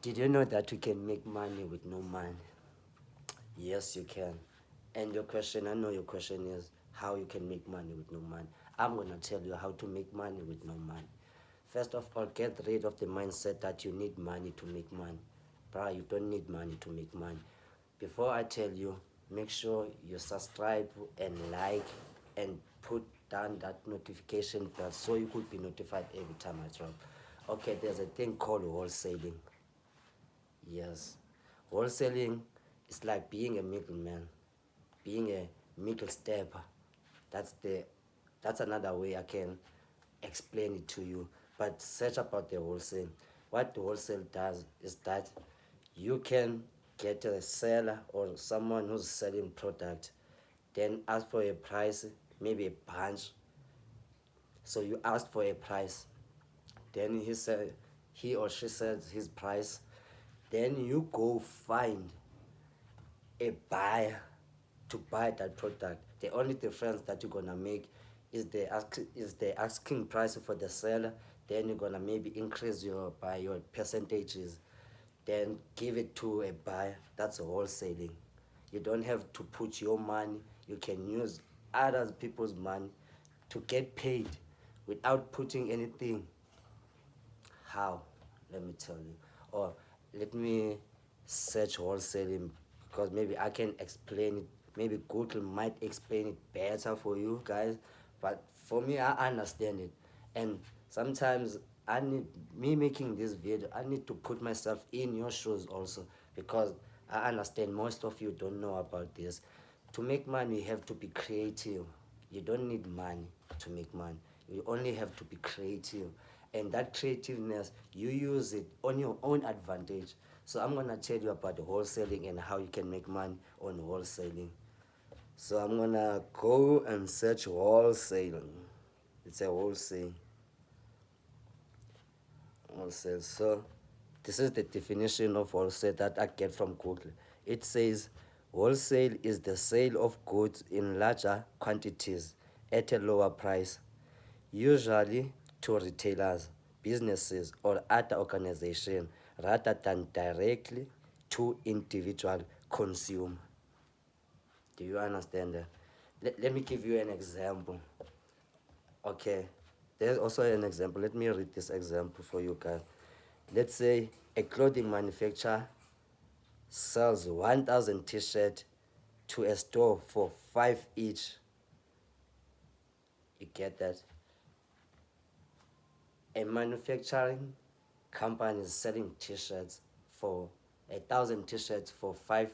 Did you know that you can make money with no money? Yes, you can. And your question, I know your question is how you can make money with no money. I'm going to tell you how to make money with no money. First of all, get rid of the mindset that you need money to make money. Bro, you don't need money to make money. Before I tell you, make sure you subscribe and like and put down that notification bell so you could be notified every time I drop. Okay, there's a thing called wholesaling. Yes. Wholesaling is like being a middleman, being a middle stepper. That's the that's another way I can explain it to you. But search about the wholesale. What the wholesale does is that you can get a seller or someone who's selling product, then ask for a price, maybe a bunch. So you ask for a price, then he or she says his price, then you go find a buyer to buy that product. The only difference that you're gonna make is the asking price for the seller. Then you're gonna maybe increase your by your percentages. Then give it to a buyer. That's wholesaling. You don't have to put your money. You can use other people's money to get paid without putting anything. How? Let me tell you. Or let me search wholesaling because maybe I can explain it. Maybe Google might explain it better for you guys. But for me, I understand it. And sometimes I need me making this video, I need to put myself in your shoes also because I understand most of you don't know about this. To make money, you have to be creative. You don't need money to make money. You only have to be creative. And that creativeness, you use it on your own advantage. So I'm going to tell you about the wholesaling and how you can make money on wholesaling. So I'm going to go and search wholesaling. It's a wholesale. Wholesale. So this is the definition of wholesale that I get from Google. It says wholesale is the sale of goods in larger quantities at a lower price, usually to retailers, businesses, or other organizations rather than directly to individual consumer. Do you understand that? Let me give you an example. Okay, there's also an example. Let me read this example for you guys. Let's say a clothing manufacturer sells 1,000 t-shirts to a store for 5 each. You get that? A manufacturing company is selling t-shirts for 1,000 t-shirts for $5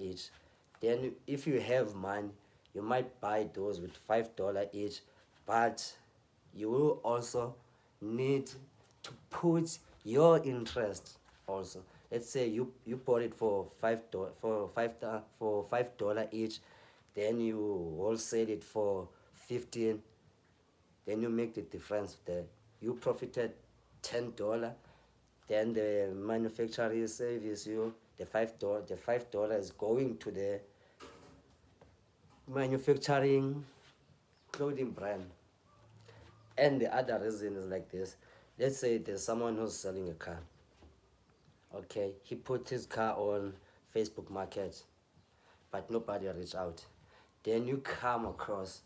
each. Then if you have money, you might buy those with $5 each, but you will also need to put your interest also. Let's say you bought it for $5 each, then you wholesale it for 15, then you make the difference there. You profited $10, then the manufacturer saves you the $5 is going to the manufacturing clothing brand. And the other reason is like this. Let's say there's someone who's selling a car. Okay, he put his car on Facebook Market, but nobody reached out. Then you come across,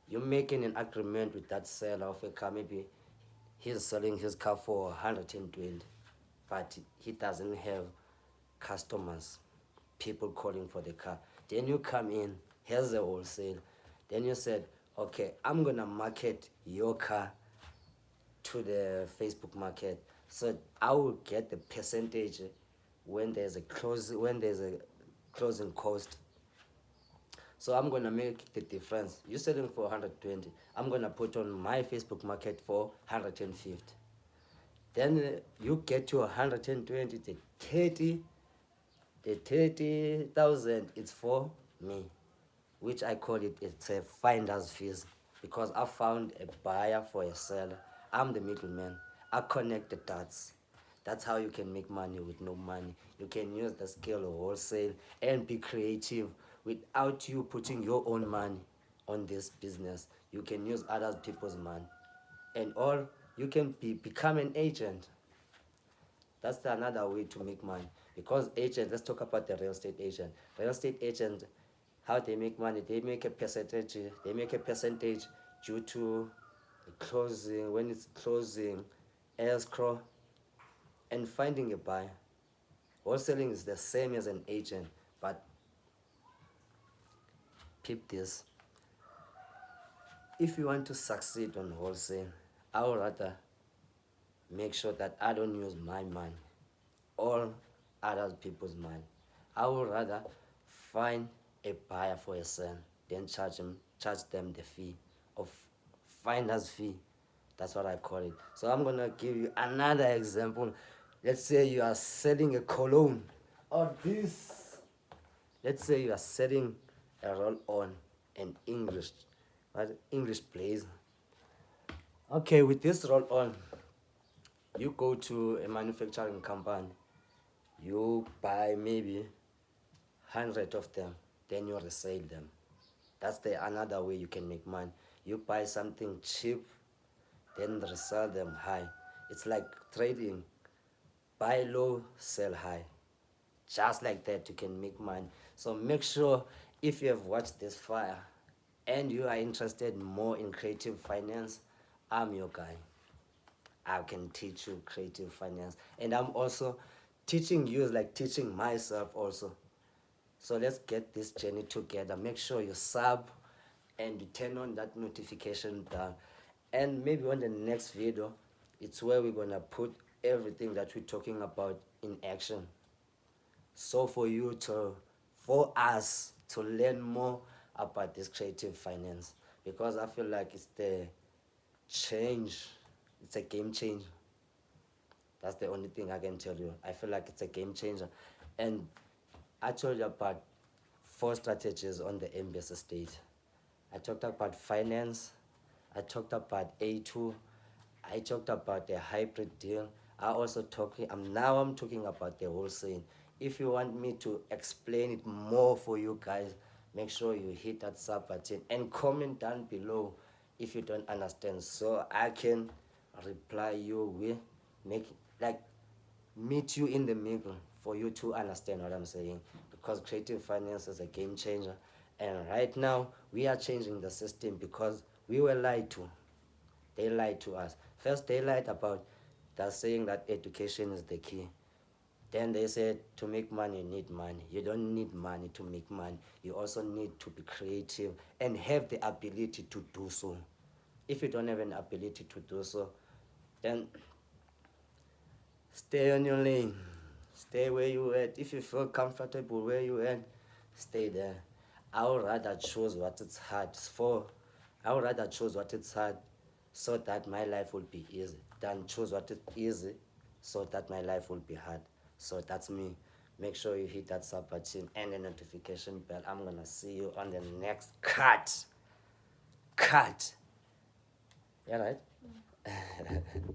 you're making an agreement with that seller of a car. Maybe he's selling his car for 120, but he doesn't have customers, people calling for the car. Then you come in, here's the wholesale. Then you said, okay, I'm gonna market your car to the Facebook market. So I will get the percentage when there's a closing cost. So I'm gonna make the difference. You're selling for 120. I'm gonna put on my Facebook market for 150. Then you get your 120, the 30,000 is for me, which I call it's a finder's fees because I found a buyer for a seller. I'm the middleman. I connect the dots. That's how you can make money with no money. You can use the skill of wholesale and be creative without you putting your own money on this business. You can use other people's money. And or you can become an agent. That's another way to make money. Because agent, let's talk about the real estate agent. Real estate agent, how they make money, they make a percentage. They make a percentage due to closing, when it's closing, escrow, and finding a buyer. Wholesaling is the same as an agent, but keep this. If you want to succeed on wholesale, I would rather make sure that I don't use my money or other people's money. I would rather find a buyer for a sale than charge them the fee of finder's fee. That's what I call it. So I'm gonna give you another example. Let's say you are selling a cologne or this. Let's say you are selling a roll on an English, what English plays. Okay, with this roll on, you go to a manufacturing company, you buy maybe 100 of them, then you resell them. That's the another way you can make money. You buy something cheap, then resell them high. It's like trading. Buy low, sell high. Just like that, you can make money. So make sure, if you have watched this fire and you are interested more in creative finance, I'm your guy. I can teach you creative finance. And I'm also teaching you, like teaching myself also. So let's get this journey together. Make sure you sub and you turn on that notification bell. And maybe on the next video, it's where we're gonna put everything that we're talking about in action. So for us to learn more about this creative finance, because I feel like it's the change, it's a game changer. That's the only thing I can tell you. I feel like it's a game changer. And I told you about 4 strategies on the embassy stage. I talked about finance. I talked about A2. I talked about the hybrid deal. I'm talking about the wholesale. If you want me to explain it more for you guys, make sure you hit that sub button and comment down below if you don't understand, so I can reply you with make like meet you in the middle for you to understand what I'm saying, because creative finance is a game changer. And right now we are changing the system because we were lied to. They lied to us. First they lied about that, saying that education is the key. Then they said to make money, you need money. You don't need money to make money. You also need to be creative and have the ability to do so. If you don't have an ability to do so, then stay on your lane. Stay where you at. If you feel comfortable where you at, stay there. I would rather choose what it's hard for. I would rather choose what it's hard so that my life will be easy than choose what is easy so that my life will be hard. So that's me. Make sure you hit that sub button and the notification bell. I'm gonna see you on the next cut. Cut. Yeah, right?